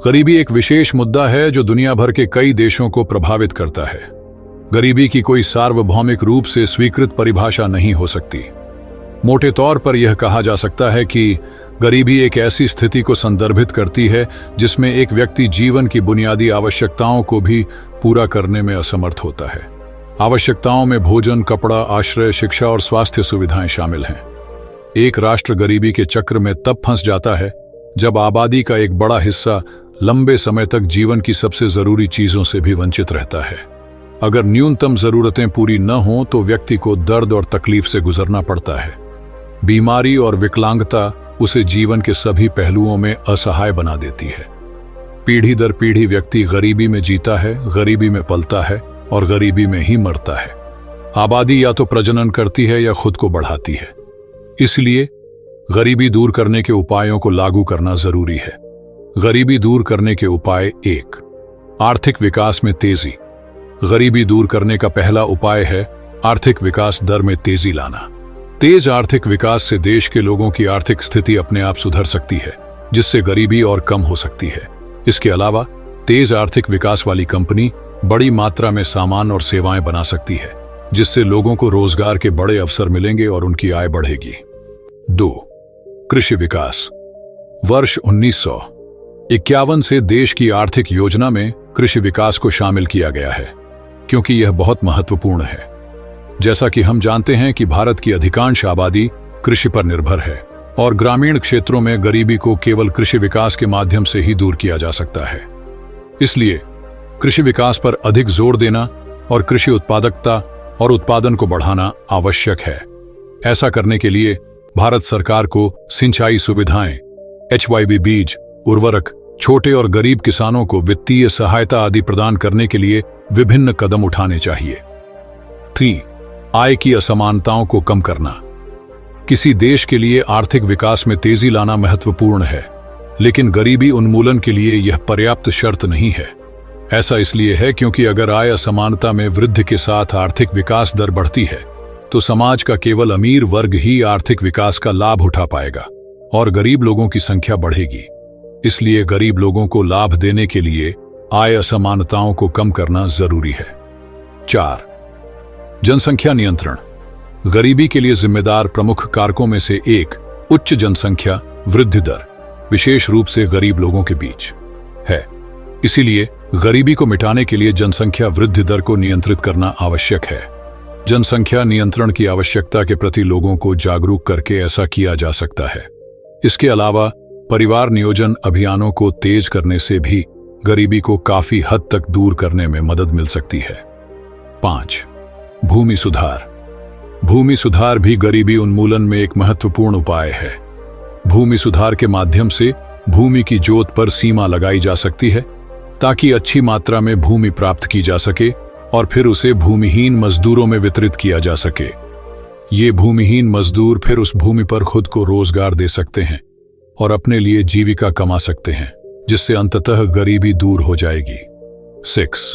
गरीबी एक विशेष मुद्दा है जो दुनिया भर के कई देशों को प्रभावित करता है। गरीबी की कोई सार्वभौमिक रूप से स्वीकृत परिभाषा नहीं हो सकती। मोटे तौर पर यह कहा जा सकता है कि गरीबी एक ऐसी स्थिति को संदर्भित करती है जिसमें एक व्यक्ति जीवन की बुनियादी आवश्यकताओं को भी पूरा करने में असमर्थ होता है। आवश्यकताओं में भोजन, कपड़ा, आश्रय, शिक्षा और स्वास्थ्य सुविधाएं शामिल हैं। एक राष्ट्र गरीबी के चक्र में तब फंस जाता है जब आबादी का एक बड़ा हिस्सा लंबे समय तक जीवन की सबसे जरूरी चीजों से भी वंचित रहता है। अगर न्यूनतम जरूरतें पूरी न हों तो व्यक्ति को दर्द और तकलीफ से गुजरना पड़ता है। बीमारी और विकलांगता उसे जीवन के सभी पहलुओं में असहाय बना देती है। पीढ़ी दर पीढ़ी व्यक्ति गरीबी में जीता है, गरीबी में पलता है और गरीबी में ही मरता है। आबादी या तो प्रजनन करती है या खुद को बढ़ाती है। इसलिए गरीबी दूर करने के उपायों को लागू करना जरूरी है। गरीबी दूर करने के उपाय 1. आर्थिक विकास में तेजी। गरीबी दूर करने का पहला उपाय है आर्थिक विकास दर में तेजी लाना। तेज आर्थिक विकास से देश के लोगों की आर्थिक स्थिति अपने आप सुधर सकती है, जिससे गरीबी और कम हो सकती है। इसके अलावा तेज आर्थिक विकास वाली कंपनी बड़ी मात्रा में सामान और सेवाएं बना सकती है, जिससे लोगों को रोजगार के बड़े अवसर मिलेंगे और उनकी आय बढ़ेगी। 2. कृषि विकास। वर्ष 1951 से देश की आर्थिक योजना में कृषि विकास को शामिल किया गया है, क्योंकि यह बहुत महत्वपूर्ण है। जैसा कि हम जानते हैं कि भारत की अधिकांश आबादी कृषि पर निर्भर है और ग्रामीण क्षेत्रों में गरीबी को केवल कृषि विकास के माध्यम से ही दूर किया जा सकता है। इसलिए कृषि विकास पर अधिक जोर देना और कृषि उत्पादकता और उत्पादन को बढ़ाना आवश्यक है। ऐसा करने के लिए भारत सरकार को सिंचाई सुविधाएं, HYV बीज, उर्वरक, छोटे और गरीब किसानों को वित्तीय सहायता आदि प्रदान करने के लिए विभिन्न कदम उठाने चाहिए। 3. आय की असमानताओं को कम करना। किसी देश के लिए आर्थिक विकास में तेजी लाना महत्वपूर्ण है, लेकिन गरीबी उन्मूलन के लिए यह पर्याप्त शर्त नहीं है। ऐसा इसलिए है क्योंकि अगर आय असमानता में वृद्धि के साथ आर्थिक विकास दर बढ़ती है तो समाज का केवल अमीर वर्ग ही आर्थिक विकास का लाभ उठा पाएगा और गरीब लोगों की संख्या बढ़ेगी। इसलिए गरीब लोगों को लाभ देने के लिए आय असमानताओं को कम करना जरूरी है। 4. जनसंख्या नियंत्रण। गरीबी के लिए जिम्मेदार प्रमुख कारकों में से एक उच्च जनसंख्या वृद्धि दर, विशेष रूप से गरीब लोगों के बीच है। इसीलिए गरीबी को मिटाने के लिए जनसंख्या वृद्धि दर को नियंत्रित करना आवश्यक है। जनसंख्या नियंत्रण की आवश्यकता के प्रति लोगों को जागरूक करके ऐसा किया जा सकता है। इसके अलावा परिवार नियोजन अभियानों को तेज करने से भी गरीबी को काफी हद तक दूर करने में मदद मिल सकती है। 5. भूमि सुधार। भूमि सुधार भी गरीबी उन्मूलन में एक महत्वपूर्ण उपाय है। भूमि सुधार के माध्यम से भूमि की जोत पर सीमा लगाई जा सकती है ताकि अच्छी मात्रा में भूमि प्राप्त की जा सके और फिर उसे भूमिहीन मजदूरों में वितरित किया जा सके। ये भूमिहीन मजदूर फिर उस भूमि पर खुद को रोजगार दे सकते हैं और अपने लिए जीविका कमा सकते हैं, जिससे अंततः गरीबी दूर हो जाएगी। 6.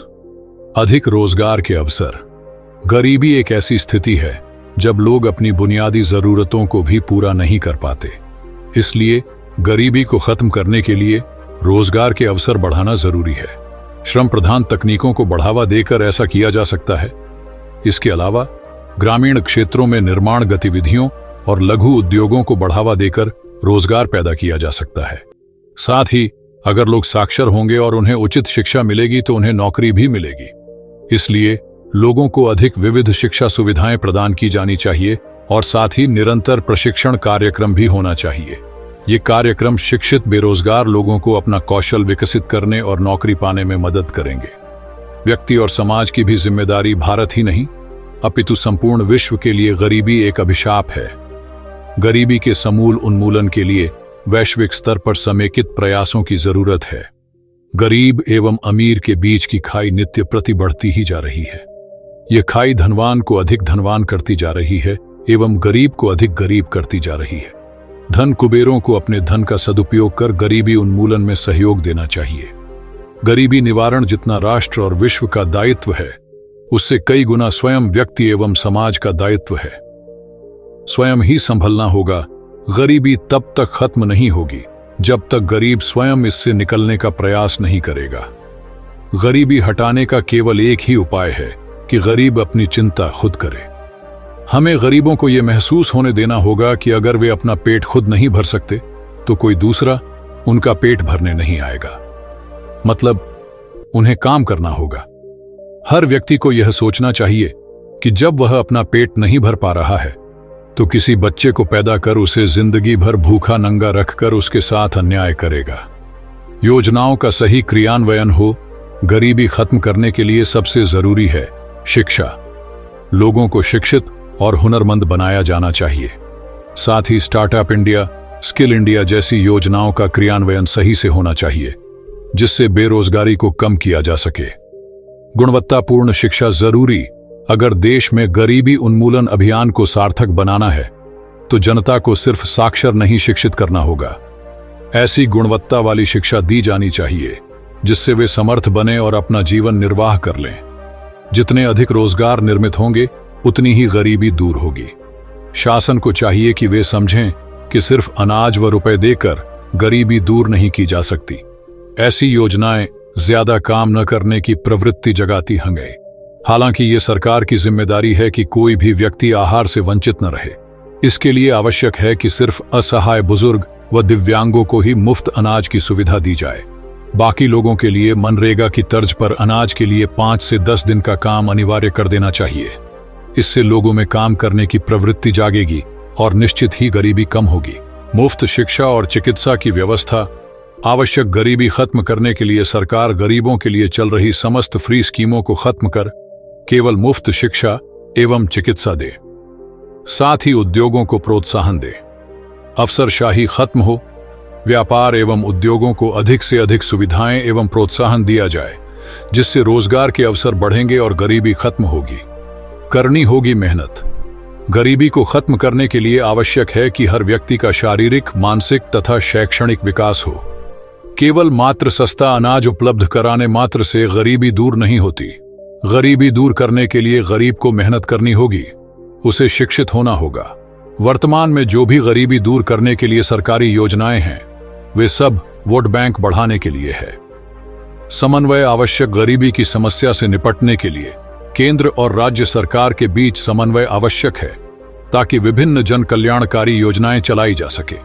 अधिक रोजगार के अवसर। गरीबी एक ऐसी स्थिति है जब लोग अपनी बुनियादी जरूरतों को भी पूरा नहीं कर पाते। इसलिए गरीबी को खत्म करने के लिए रोजगार के अवसर बढ़ाना जरूरी है। श्रम प्रधान तकनीकों को बढ़ावा देकर ऐसा किया जा सकता है। इसके अलावा ग्रामीण क्षेत्रों में निर्माण गतिविधियों और लघु उद्योगों को बढ़ावा देकर रोजगार पैदा किया जा सकता है। साथ ही अगर लोग साक्षर होंगे और उन्हें उचित शिक्षा मिलेगी तो उन्हें नौकरी भी मिलेगी। इसलिए लोगों को अधिक विविध शिक्षा सुविधाएं प्रदान की जानी चाहिए और साथ ही निरंतर प्रशिक्षण कार्यक्रम भी होना चाहिए। ये कार्यक्रम शिक्षित बेरोजगार लोगों को अपना कौशल विकसित करने और नौकरी पाने में मदद करेंगे। व्यक्ति और समाज की भी जिम्मेदारी भारत ही नहीं अपितु संपूर्ण विश्व के लिए गरीबी एक अभिशाप है। गरीबी के समूल उन्मूलन के लिए वैश्विक स्तर पर समेकित प्रयासों की जरूरत है। गरीब एवं अमीर के बीच की खाई नित्य प्रति बढ़ती ही जा रही है। यह खाई धनवान को अधिक धनवान करती जा रही है एवं गरीब को अधिक गरीब करती जा रही है। धन कुबेरों को अपने धन का सदुपयोग कर गरीबी उन्मूलन में सहयोग देना चाहिए। गरीबी निवारण जितना राष्ट्र और विश्व का दायित्व है, उससे कई गुना स्वयं व्यक्ति एवं समाज का दायित्व है। स्वयं ही संभलना होगा। गरीबी तब तक खत्म नहीं होगी जब तक गरीब स्वयं इससे निकलने का प्रयास नहीं करेगा। गरीबी हटाने का केवल एक ही उपाय है कि गरीब अपनी चिंता खुद करे। हमें गरीबों को यह महसूस होने देना होगा कि अगर वे अपना पेट खुद नहीं भर सकते तो कोई दूसरा उनका पेट भरने नहीं आएगा। मतलब उन्हें काम करना होगा। हर व्यक्ति को यह सोचना चाहिए कि जब वह अपना पेट नहीं भर पा रहा है तो किसी बच्चे को पैदा कर उसे जिंदगी भर भूखा नंगा रखकर उसके साथ अन्याय करेगा। योजनाओं का सही क्रियान्वयन हो। गरीबी खत्म करने के लिए सबसे जरूरी है शिक्षा। लोगों को शिक्षित और हुनरमंद बनाया जाना चाहिए। साथ ही स्टार्टअप इंडिया, स्किल इंडिया जैसी योजनाओं का क्रियान्वयन सही से होना चाहिए, जिससे बेरोजगारी को कम किया जा सके। गुणवत्तापूर्ण शिक्षा जरूरी। अगर देश में गरीबी उन्मूलन अभियान को सार्थक बनाना है तो जनता को सिर्फ साक्षर नहीं शिक्षित करना होगा। ऐसी गुणवत्ता वाली शिक्षा दी जानी चाहिए जिससे वे समर्थ बने और अपना जीवन निर्वाह कर लें। जितने अधिक रोजगार निर्मित होंगे उतनी ही गरीबी दूर होगी। शासन को चाहिए कि वे समझें कि सिर्फ अनाज व रुपए देकर गरीबी दूर नहीं की जा सकती। ऐसी योजनाएं ज्यादा काम न करने की प्रवृत्ति जगाती हैं। हालांकि ये सरकार की जिम्मेदारी है कि कोई भी व्यक्ति आहार से वंचित न रहे। इसके लिए आवश्यक है कि सिर्फ असहाय बुजुर्ग व दिव्यांगों को ही मुफ्त अनाज की सुविधा दी जाए। बाकी लोगों के लिए मनरेगा की तर्ज पर अनाज के लिए 5 से 10 दिन का काम अनिवार्य कर देना चाहिए। इससे लोगों में काम करने की प्रवृत्ति जागेगी और निश्चित ही गरीबी कम होगी। मुफ्त शिक्षा और चिकित्सा की व्यवस्था। आवश्यक गरीबी खत्म करने के लिए सरकार गरीबों के लिए चल रही समस्त फ्री स्कीमों को खत्म कर केवल मुफ्त शिक्षा एवं चिकित्सा दे। साथ ही उद्योगों को प्रोत्साहन दे। अफसरशाही खत्म हो। व्यापार एवं उद्योगों को अधिक से अधिक सुविधाएं एवं प्रोत्साहन दिया जाए, जिससे रोजगार के अवसर बढ़ेंगे और गरीबी खत्म होगी। करनी होगी मेहनत। गरीबी को खत्म करने के लिए आवश्यक है कि हर व्यक्ति का शारीरिक, मानसिक तथा शैक्षणिक विकास हो। केवल मात्र सस्ता अनाज उपलब्ध कराने मात्र से गरीबी दूर नहीं होती। गरीबी दूर करने के लिए गरीब को मेहनत करनी होगी, उसे शिक्षित होना होगा। वर्तमान में जो भी गरीबी दूर करने के लिए सरकारी योजनाएं हैं वे सब वोट बैंक बढ़ाने के लिए है। समन्वय आवश्यक। गरीबी की समस्या से निपटने के लिए केंद्र और राज्य सरकार के बीच समन्वय आवश्यक है ताकि विभिन्न जन कल्याणकारी योजनाएं चलाई जा सके।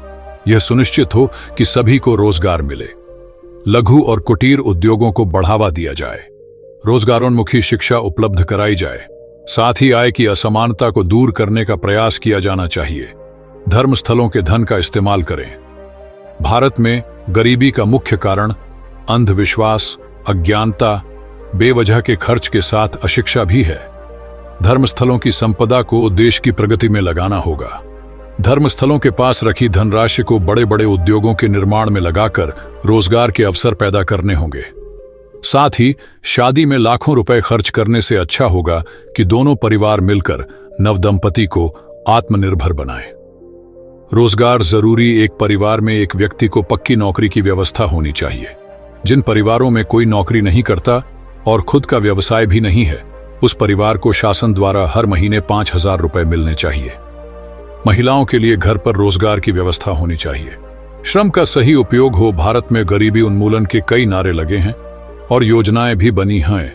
यह सुनिश्चित हो कि सभी को रोजगार मिले। लघु और कुटीर उद्योगों को बढ़ावा दिया जाए। रोजगारोन्मुखी शिक्षा उपलब्ध कराई जाए। साथ ही आय की असमानता को दूर करने का प्रयास किया जाना चाहिए। धर्मस्थलों के धन का इस्तेमाल करें। भारत में गरीबी का मुख्य कारण अंधविश्वास, अज्ञानता, बेवजह के खर्च के साथ अशिक्षा भी है। धर्मस्थलों की संपदा को देश की प्रगति में लगाना होगा। धर्मस्थलों के पास रखी धनराशि को बड़े बड़े उद्योगों के निर्माण में लगाकर रोजगार के अवसर पैदा करने होंगे। साथ ही शादी में लाखों रुपए खर्च करने से अच्छा होगा कि दोनों परिवार मिलकर नवदंपति को आत्मनिर्भर बनाएं। रोजगार जरूरी। एक परिवार में एक व्यक्ति को पक्की नौकरी की व्यवस्था होनी चाहिए। जिन परिवारों में कोई नौकरी नहीं करता और खुद का व्यवसाय भी नहीं है, उस परिवार को शासन द्वारा हर महीने 5,000 रुपए मिलने चाहिए। महिलाओं के लिए घर पर रोजगार की व्यवस्था होनी चाहिए। श्रम का सही उपयोग हो। भारत में गरीबी उन्मूलन के कई नारे लगे हैं और योजनाएं भी बनी हैं,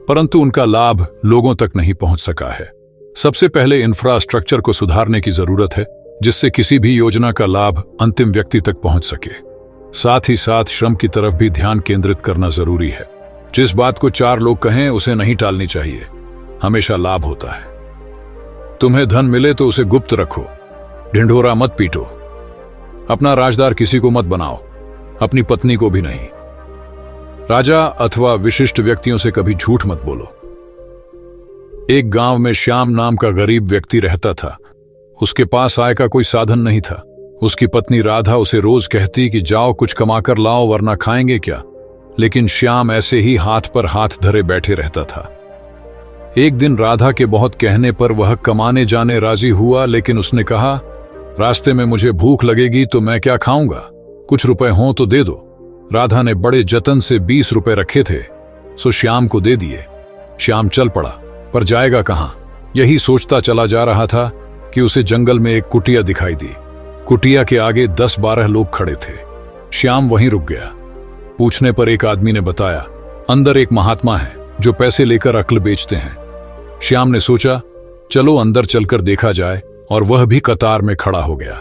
परंतु उनका लाभ लोगों तक नहीं पहुंच सका है। सबसे पहले इंफ्रास्ट्रक्चर को सुधारने की जरूरत है, जिससे किसी भी योजना का लाभ अंतिम व्यक्ति तक पहुंच सके। साथ ही साथ श्रम की तरफ भी ध्यान केंद्रित करना जरूरी है। जिस बात को 4 लोग कहें उसे नहीं टालनी चाहिए, हमेशा लाभ होता है। तुम्हें धन मिले तो उसे गुप्त रखो, ढिंढोरा मत पीटो। अपना राजदार किसी को मत बनाओ, अपनी पत्नी को भी नहीं। राजा अथवा विशिष्ट व्यक्तियों से कभी झूठ मत बोलो। एक गांव में श्याम नाम का गरीब व्यक्ति रहता था। उसके पास आय का कोई साधन नहीं था। उसकी पत्नी राधा उसे रोज कहती कि जाओ कुछ कमाकर लाओ वरना खाएंगे क्या, लेकिन श्याम ऐसे ही हाथ पर हाथ धरे बैठे रहता था। एक दिन राधा के बहुत कहने पर वह कमाने जाने राजी हुआ, लेकिन उसने कहा, रास्ते में मुझे भूख लगेगी तो मैं क्या खाऊंगा, कुछ रुपए हों तो दे दो। राधा ने बड़े जतन से 20 रुपए रखे थे, सो श्याम को दे दिए। श्याम चल पड़ा, पर जाएगा कहां? यही सोचता चला जा रहा था कि उसे जंगल में एक कुटिया दिखाई दी। कुटिया के आगे 10-12 लोग खड़े थे। श्याम वहीं रुक गया। पूछने पर एक आदमी ने बताया, अंदर एक महात्मा है जो पैसे लेकर अक्ल बेचते हैं। श्याम ने सोचा, चलो अंदर चलकर देखा जाए, और वह भी कतार में खड़ा हो गया।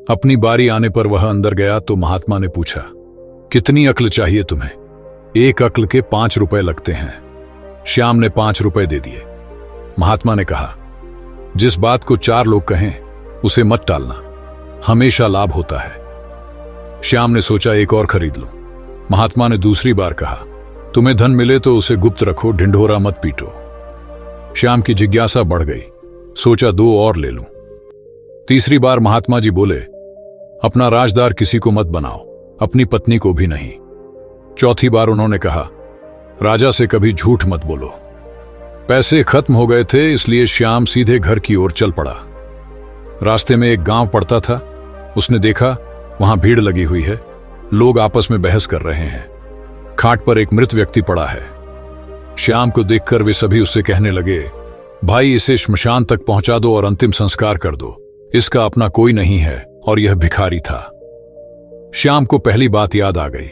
अपनी बारी आने पर वह अंदर गया तो महात्मा ने पूछा, कितनी अक्ल चाहिए तुम्हें? 1 अक्ल के 5 रुपए लगते हैं। श्याम ने 5 रुपए दे दिए। महात्मा ने कहा, जिस बात को 4 लोग कहें उसे मत टालना, हमेशा लाभ होता है। श्याम ने सोचा, एक और खरीद लूं। महात्मा ने दूसरी बार कहा, तुम्हें धन मिले तो उसे गुप्त रखो, ढिंढोरा मत पीटो। श्याम की जिज्ञासा बढ़ गई, सोचा 2 और ले लूं। तीसरी बार महात्मा जी बोले, अपना राजदार किसी को मत बनाओ, अपनी पत्नी को भी नहीं। चौथी बार उन्होंने कहा, राजा से कभी झूठ मत बोलो। पैसे खत्म हो गए थे, इसलिए श्याम सीधे घर की ओर चल पड़ा। रास्ते में एक गांव पड़ता था। उसने देखा वहां भीड़ लगी हुई है, लोग आपस में बहस कर रहे हैं। खाट पर एक मृत व्यक्ति पड़ा है। श्याम को देखकर वे सभी उससे कहने लगे, भाई इसे श्मशान तक पहुंचा दो और अंतिम संस्कार कर दो, इसका अपना कोई नहीं है और यह भिखारी था। श्याम को पहली बात याद आ गई।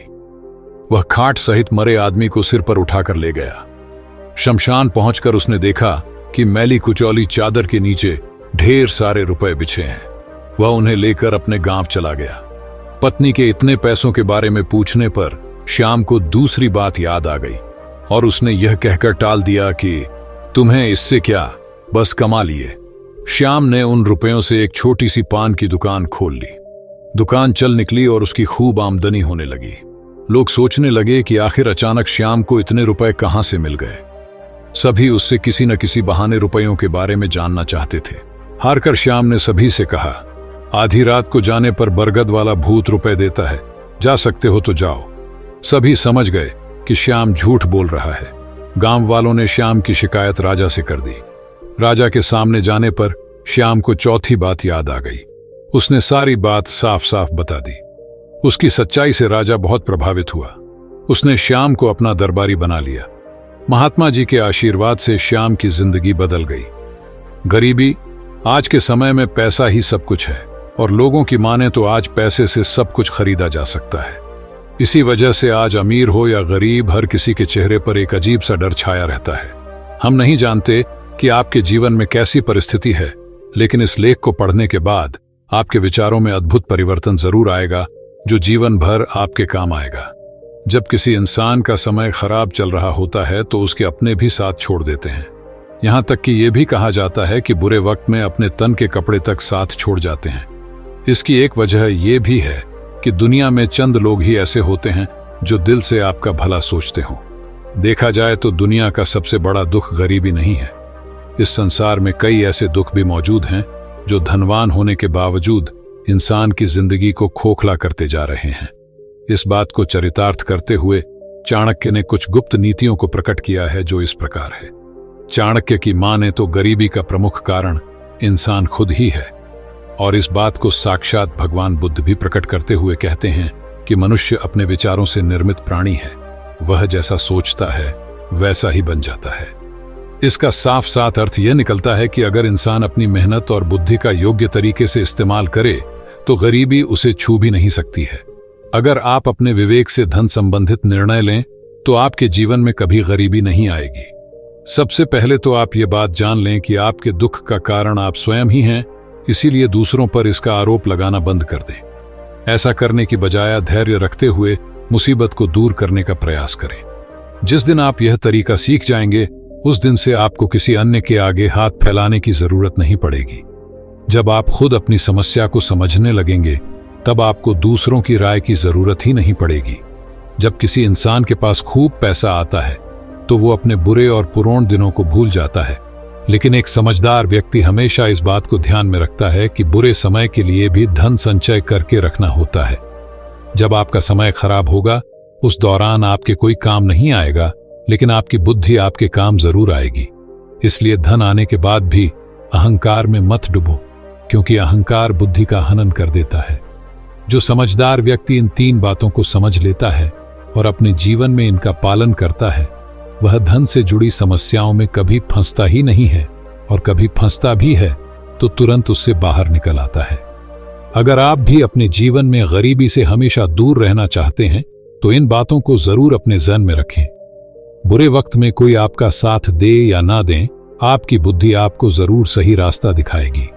वह खाट सहित मरे आदमी को सिर पर उठाकर ले गया। शमशान पहुंचकर उसने देखा कि मैली कुचौली चादर के नीचे ढेर सारे रुपए बिछे हैं। वह उन्हें लेकर अपने गांव चला गया। पत्नी के इतने पैसों के बारे में पूछने पर श्याम को दूसरी बात याद आ गई और उसने यह कहकर टाल दिया कि तुम्हें इससे क्या, बस कमा लिए। श्याम ने उन रुपयों से एक छोटी सी पान की दुकान खोल ली। दुकान चल निकली और उसकी खूब आमदनी होने लगी। लोग सोचने लगे कि आखिर अचानक श्याम को इतने रुपए कहां से मिल गए। सभी उससे किसी न किसी बहाने रुपयों के बारे में जानना चाहते थे। हारकर श्याम ने सभी से कहा, आधी रात को जाने पर बरगद वाला भूत रुपए देता है, जा सकते हो तो जाओ। सभी समझ गए कि श्याम झूठ बोल रहा है। गांव वालों ने श्याम की शिकायत राजा से कर दी। राजा के सामने जाने पर श्याम को चौथी बात याद आ गई। उसने सारी बात साफ साफ बता दी। उसकी सच्चाई से राजा बहुत प्रभावित हुआ। उसने श्याम को अपना दरबारी बना लिया। महात्मा जी के आशीर्वाद से श्याम की जिंदगी बदल गई। गरीबी, आज के समय में पैसा ही सब कुछ है और लोगों की माने तो आज पैसे से सब कुछ खरीदा जा सकता है। इसी वजह से आज अमीर हो या गरीब, हर किसी के चेहरे पर एक अजीब सा डर छाया रहता है। हम नहीं जानते कि आपके जीवन में कैसी परिस्थिति है, लेकिन इस लेख को पढ़ने के बाद आपके विचारों में अद्भुत परिवर्तन जरूर आएगा जो जीवन भर आपके काम आएगा। जब किसी इंसान का समय खराब चल रहा होता है तो उसके अपने भी साथ छोड़ देते हैं। यहां तक कि यह भी कहा जाता है कि बुरे वक्त में अपने तन के कपड़े तक साथ छोड़ जाते हैं। इसकी एक वजह यह भी है कि दुनिया में चंद लोग ही ऐसे होते हैं जो दिल से आपका भला सोचते हों। देखा जाए तो दुनिया का सबसे बड़ा दुख गरीबी नहीं है। इस संसार में कई ऐसे दुख भी मौजूद हैं जो धनवान होने के बावजूद इंसान की जिंदगी को खोखला करते जा रहे हैं। इस बात को चरितार्थ करते हुए चाणक्य ने कुछ गुप्त नीतियों को प्रकट किया है जो इस प्रकार है। चाणक्य की माने तो गरीबी का प्रमुख कारण इंसान खुद ही है, और इस बात को साक्षात भगवान बुद्ध भी प्रकट करते हुए कहते हैं कि मनुष्य अपने विचारों से निर्मित प्राणी है। वह जैसा सोचता है वैसा ही बन जाता है। इसका साफ साफ अर्थ यह निकलता है कि अगर इंसान अपनी मेहनत और बुद्धि का योग्य तरीके से इस्तेमाल करे तो गरीबी उसे छू भी नहीं सकती है। अगर आप अपने विवेक से धन संबंधित निर्णय लें तो आपके जीवन में कभी गरीबी नहीं आएगी। सबसे पहले तो आप ये बात जान लें कि आपके दुख का कारण आप स्वयं ही हैं, इसीलिए दूसरों पर इसका आरोप लगाना बंद कर दें। ऐसा करने की बजाय धैर्य रखते हुए मुसीबत को दूर करने का प्रयास करें। जिस दिन आप यह तरीका सीख जाएंगे उस दिन से आपको किसी अन्य के आगे हाथ फैलाने की जरूरत नहीं पड़ेगी। जब आप खुद अपनी समस्या को समझने लगेंगे तब आपको दूसरों की राय की जरूरत ही नहीं पड़ेगी। जब किसी इंसान के पास खूब पैसा आता है तो वो अपने बुरे और पुराने दिनों को भूल जाता है, लेकिन एक समझदार व्यक्ति हमेशा इस बात को ध्यान में रखता है कि बुरे समय के लिए भी धन संचय करके रखना होता है। जब आपका समय खराब होगा उस दौरान आपके कोई काम नहीं आएगा, लेकिन आपकी बुद्धि आपके काम जरूर आएगी। इसलिए धन आने के बाद भी अहंकार में मत डूबो, क्योंकि अहंकार बुद्धि का हनन कर देता है। जो समझदार व्यक्ति इन 3 बातों को समझ लेता है और अपने जीवन में इनका पालन करता है, वह धन से जुड़ी समस्याओं में कभी फंसता ही नहीं है, और कभी फंसता भी है तो तुरंत उससे बाहर निकल आता है। अगर आप भी अपने जीवन में गरीबी से हमेशा दूर रहना चाहते हैं तो इन बातों को जरूर अपने ज़हन में रखें। बुरे वक्त में कोई आपका साथ दे या ना दे, आपकी बुद्धि आपको जरूर सही रास्ता दिखाएगी।